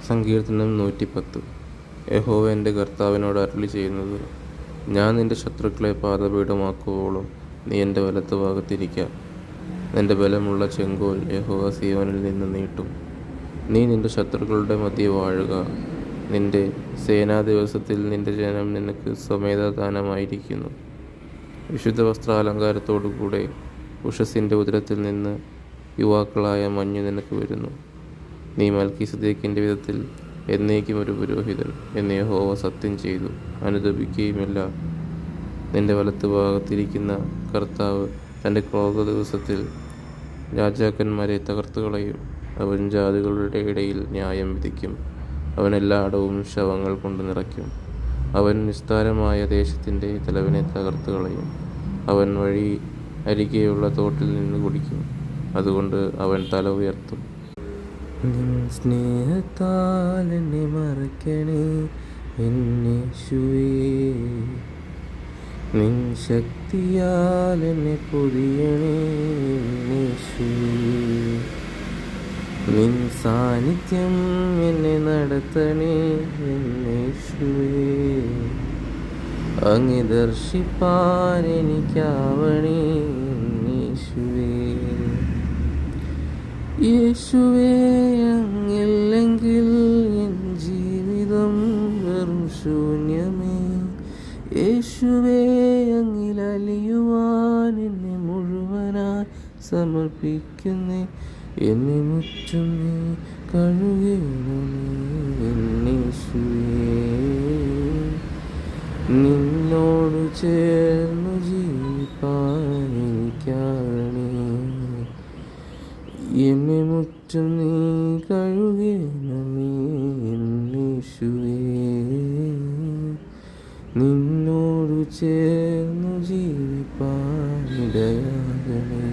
സങ്കീർത്തനം 110. യഹോവ എൻ്റെ കർത്താവിനോട് അരുളി ചെയ്യുന്നത്: ഞാൻ നിന്റെ ശത്രുക്കളെ പാദപീഠമാക്കുവോളം നീ എൻ്റെ വലത്ത് ഭാഗത്തിരിക്ക. നിന്റെ ബലമുള്ള ചെങ്കോൽ യഹോവ സീയോനിൽ നിന്ന് നീട്ടും. നീ നിന്റെ ശത്രുക്കളുടെ മധ്യേ വാഴുക. നിന്റെ സേനാദിവസത്തിൽ നിന്റെ ജനം നിനക്ക് സ്വമേധാദാനമായിരിക്കുന്നു. വിശുദ്ധ വസ്ത്രാലങ്കാരത്തോടുകൂടെ ഉഷസ്സിൻ്റെ ഉദരത്തിൽ നിന്ന് യുവാക്കളായ മഞ്ഞ് നിനക്ക് വരുന്നു. നീ മൽക്കീസദേക്കിൻ്റെ വിധത്തിൽ എന്നേക്കും ഒരു പുരോഹിതൻ എന്ന് യഹോവ സത്യം ചെയ്തു അനുതപിക്കുകയുമില്ല. നിന്റെ വലത്ത് ഭാഗത്തിരിക്കുന്ന കർത്താവ് തൻ്റെ ക്രോധ ദിവസത്തിൽ രാജാക്കന്മാരെ തകർത്തുകളയും. അവൻ ജാതികളുടെ ഇടയിൽ ന്യായം വിധിക്കും. അവൻ എല്ലായിടവും ശവങ്ങൾ കൊണ്ട് നിറയ്ക്കും. അവൻ വിസ്താരമായ ദേശത്തിൻ്റെ തലവനെ തകർത്തുകളയും. അവൻ വഴി അരികെയുള്ള തോട്ടിൽ നിന്ന് കുടിക്കും. അതുകൊണ്ട് അവൻ തല ഉയർത്തും. നിൻ സ്നേഹത്താൽ എന്നെ മറയ്ക്കണേ എന്നേശുവേ. നിൻ ശക്തിയാൽ എന്നെ പൊതിയണേ എന്നേശുവേ. നിൻ സാന്നിധ്യം എന്നെ നടത്തണേ എന്നേശുവേ. അങ്ങ് ദർശിപ്പാൻ എനിക്കാവണേ എന്നേശുവേ. യേശുവേ, അങ്ങില്ലെങ്കിൽ എൻ ജീവിതം വെറും ശൂന്യമേ. യേശുവേ, അങ്ങിലലിയുവാൻ എന്നെ മുഴുവനായി സമർപ്പിക്കുന്നേ. എന്നെ മുറ്റും നീ കഴുകണമേ എന്നേശുവേ. നിന്നോട് ചേർന്നു ജീവിപ്പാൻ എനിക്കാവണേ. എന്നെ മുറ്റും നീ കഴുകണമേ എന്നേശുവേ. നിന്നോട് ചേർന്നു ജീവിപ്പാൻ ഇടയാകണേ.